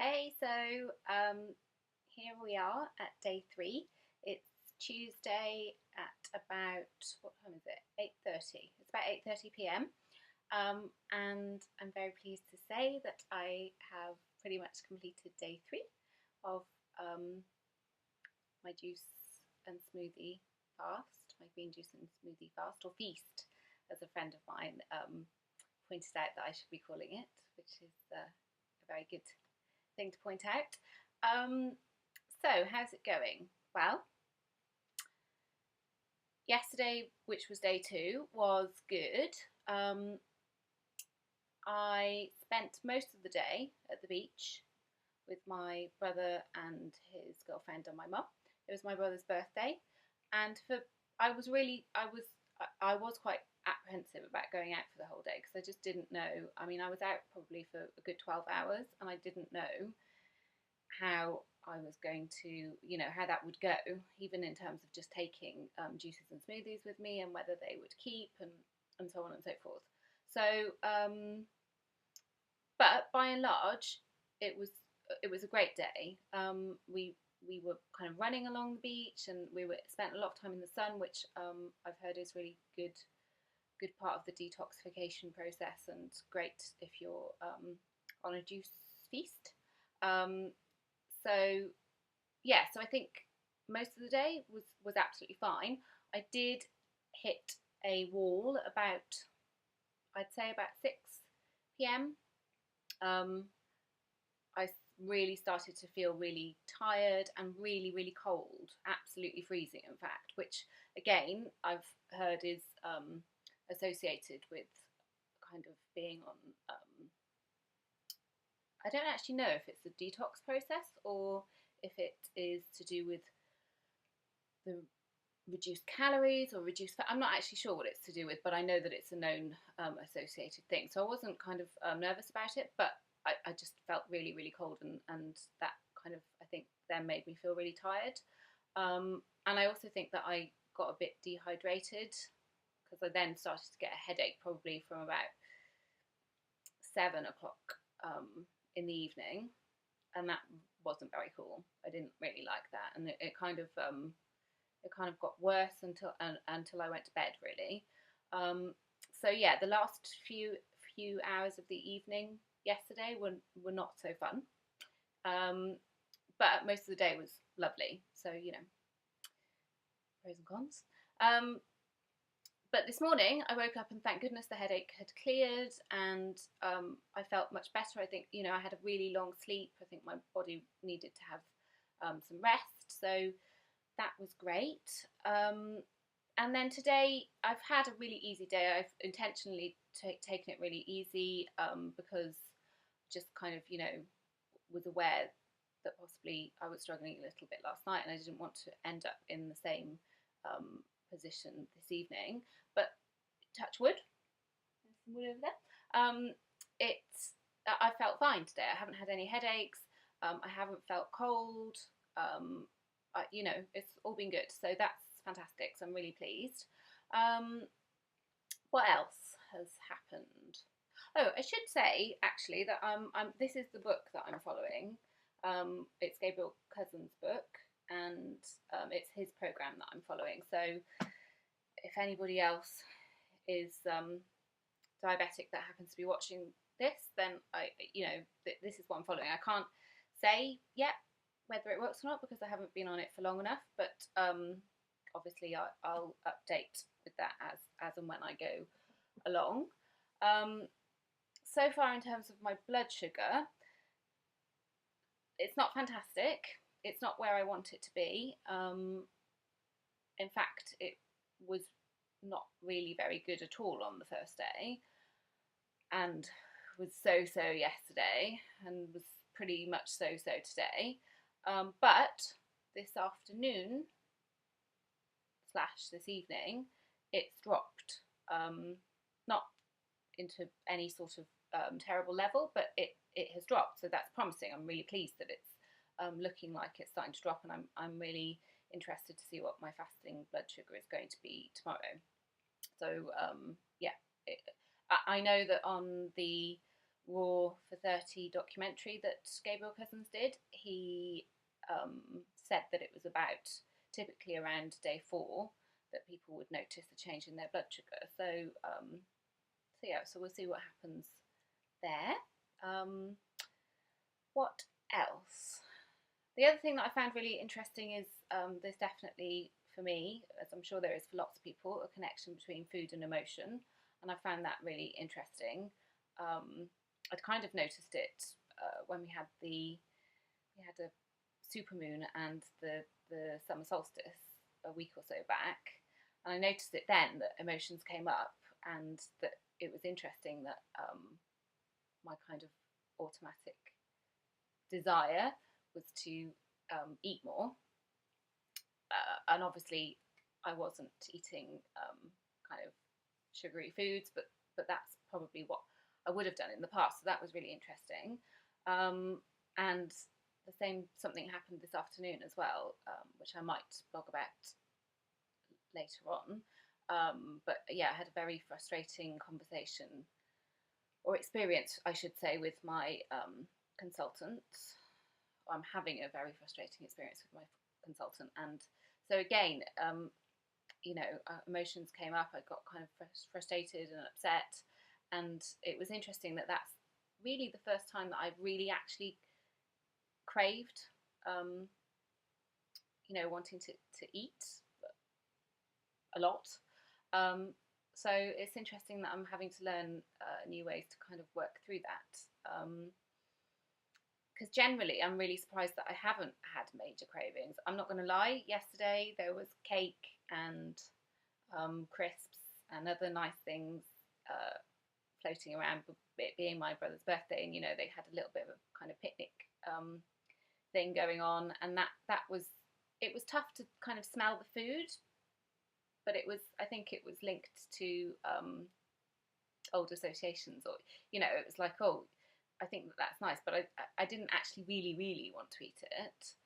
Hey, here we are at day three. It's Tuesday at about what time is it? 8:30. It's about 8:30 p.m. And I'm very pleased to say that I have pretty much completed day three of my juice and smoothie fast, my green juice and smoothie fast, or feast, as a friend of mine pointed out that I should be calling it, which is a very good thing to point out. So, how's it going? Well, yesterday, which was day two, was good. Um, I spent most of the day at the beach with my brother and his girlfriend and my mum. It was my brother's birthday, and I was quite apprehensive about going out for the whole day because I just didn't know. I mean, I was out probably for a good 12 hours, and I didn't know how I was going to, how that would go, even in terms of just taking juices and smoothies with me and whether they would keep and so on and so forth. So, but by and large, it was it was a great day. We were kind of running along the beach and we were spent a lot of time in the sun, which I've heard is really good part of the detoxification process and great if you're on a juice feast. Um, so yeah, so I think most of the day was absolutely fine. I did hit a wall about, I'd say, about 6 p.m. Um, I really started to feel really tired and really, really cold, absolutely freezing, in fact, which again I've heard is associated with kind of being on. I don't actually know if it's the detox process or if it is to do with the reduced calories or reduced fat. I'm not actually sure what it's to do with, but I know that it's a known associated thing. So I wasn't kind of nervous about it, but I just felt really, really cold, and that kind of, I think, then made me feel really tired. And I also think that I got a bit dehydrated because I then started to get a headache probably from about 7 o'clock in the evening, and that wasn't very cool. I didn't really like that, and it kind of got worse until I went to bed, really. So yeah, the last few hours of the evening yesterday were not so fun, but most of the day was lovely. So pros and cons. But this morning I woke up and thank goodness the headache had cleared, and I felt much better. I think I had a really long sleep. I think my body needed to have some rest, so that was great. And then today I've had a really easy day. I've intentionally taken it really easy because just kind of was aware that possibly I was struggling a little bit last night, and I didn't want to end up in the same position this evening. But touch wood, there's some wood over there. It's I felt fine today. I haven't had any headaches. I haven't felt cold. It's all been good. So that's fantastic. So I'm really pleased. What else has happened? Oh, I should say actually that this is the book that I'm following. It's Gabriel Cousens' book, and it's his program that I'm following. So if anybody else is diabetic that happens to be watching this, then this is what I'm following. I can't say yet whether it works or not because I haven't been on it for long enough, but obviously I'll update with that as and when I go along. So far, in terms of my blood sugar, it's not fantastic. It's not where I want it to be. In fact, it was not really very good at all on the first day, and was so yesterday, and was pretty much so today. But this afternoon / this evening, it's dropped. Not into any sort of terrible level, but it has dropped. So that's promising. I'm really pleased that it's looking like it's starting to drop, and I'm really interested to see what my fasting blood sugar is going to be tomorrow. So yeah, I know that on the Raw for 30 documentary that Gabriel Cousens did, he said that it was about typically around day 4 that people would notice a change in their blood sugar. So, so we'll see what happens there. What else? The other thing that I found really interesting is there's definitely, for me, as I'm sure there is for lots of people, a connection between food and emotion, and I found that really interesting. I'd kind of noticed it when we had a supermoon and the summer solstice a week or so back, and I noticed it then that emotions came up, and that it was interesting that my kind of automatic desire was to eat more, and obviously I wasn't eating kind of sugary foods, but that's probably what I would have done in the past. So that was really interesting. And the same something happened this afternoon as well, which I might blog about later on. But yeah, I had a very frustrating conversation or experience, I should say, with my consultant. I'm having a very frustrating experience with my consultant, and so again, emotions came up. I got kind of frustrated and upset, and it was interesting that that's really the first time that I've really actually craved, wanting to eat a lot. So it's interesting that I'm having to learn new ways to kind of work through that. Because generally I'm really surprised that I haven't had major cravings. I'm not going to lie, yesterday there was cake and crisps and other nice things floating around, it being my brother's birthday, and they had a little bit of a kind of picnic thing going on, and that was, it was tough to kind of smell the food, but I think it was linked to old associations, or it was like, oh, I think that's nice, but I didn't actually really want to eat it.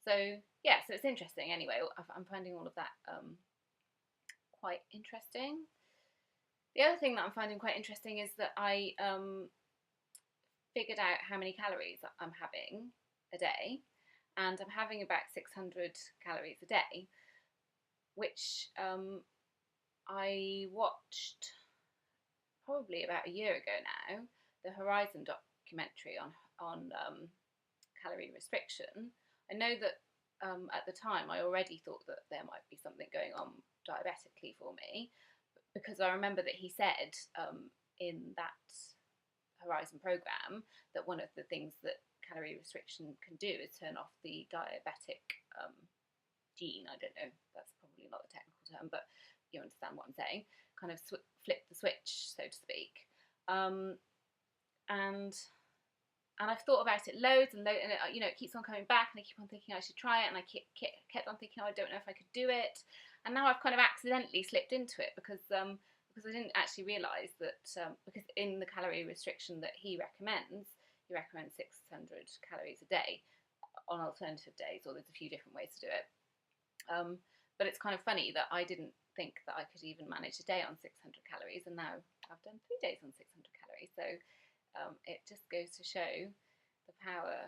So yeah, so it's interesting. Anyway, I'm finding all of that quite interesting. The other thing that I'm finding quite interesting is that I figured out how many calories I'm having a day, and I'm having about 600 calories a day, which I watched probably about a year ago now, the Horizon documentary on calorie restriction. I know that at the time I already thought that there might be something going on diabetically for me, because I remember that he said in that Horizon program that one of the things that calorie restriction can do is turn off the diabetic gene. I don't know, that's probably not the technical term, but you understand what I'm saying. Kind of flip the switch, so to speak. And I've thought about it loads and loads, and it keeps on coming back, and I keep on thinking I should try it, and I kept on thinking, oh, I don't know if I could do it, and now I've kind of accidentally slipped into it because I didn't actually realise that because in the calorie restriction that he recommends 600 calories a day on alternative days, or there's a few different ways to do it. But it's kind of funny that I didn't think that I could even manage a day on 600 calories, and now I've done 3 days on 600 calories. So it just goes to show the power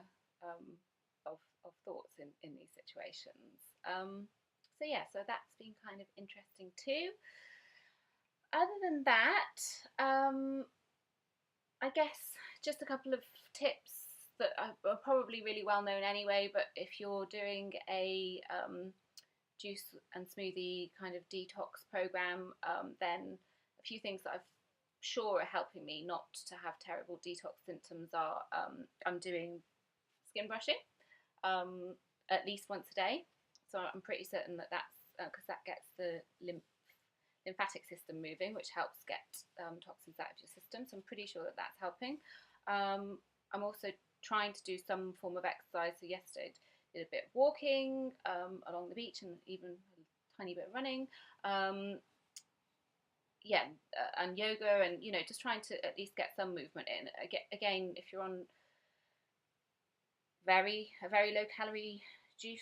of thoughts in these situations. So yeah, so that's been kind of interesting too. Other than that, I guess just a couple of tips that are probably really well known anyway, but if you're doing a juice and smoothie kind of detox program, then a few things that I've sure are helping me not to have terrible detox symptoms are I'm doing skin brushing at least once a day. So I'm pretty certain that that's because that gets the lymphatic system moving, which helps get toxins out of your system. So I'm pretty sure that that's helping. I'm also trying to do some form of exercise. So yesterday I did a bit of walking along the beach, and even a tiny bit of running. And yoga, and just trying to at least get some movement in. Again, if you're on a very low calorie juice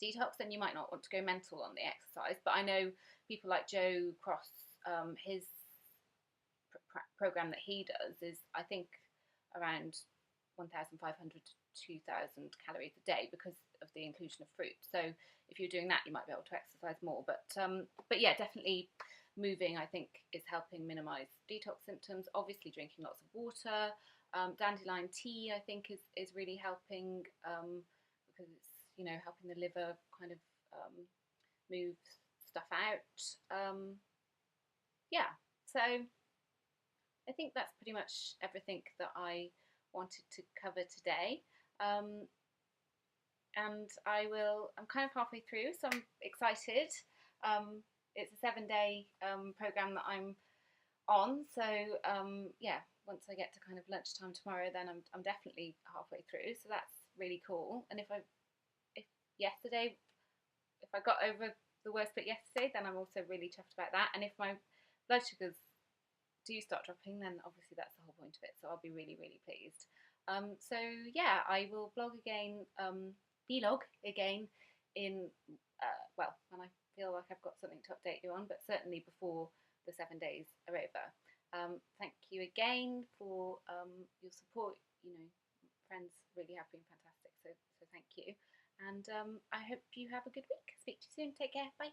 detox, then you might not want to go mental on the exercise. But I know people like Joe Cross, his program that he does is, I think, around 1,500 to 2,000 calories a day because of the inclusion of fruit. So if you're doing that, you might be able to exercise more. But yeah, definitely moving, I think, is helping minimise detox symptoms. Obviously, drinking lots of water. Dandelion tea, I think, is really helping because it's, you know, helping the liver kind of move stuff out. Yeah, so I think that's pretty much everything that I wanted to cover today. And I'm kind of halfway through, so I'm excited. It's a 7-day program that I'm on, so yeah, once I get to kind of lunchtime tomorrow, then I'm definitely halfway through, so that's really cool. And if yesterday, if I got over the worst bit yesterday, then I'm also really chuffed about that. And if my blood sugars do start dropping, then obviously that's the whole point of it, so I'll be really, really pleased. So yeah, I will vlog again in well, when I feel like I've got something to update you on, but certainly before the 7 days are over. Thank you again for your support. You know, friends really have been fantastic, so thank you. And I hope you have a good week. Speak to you soon. Take care. Bye.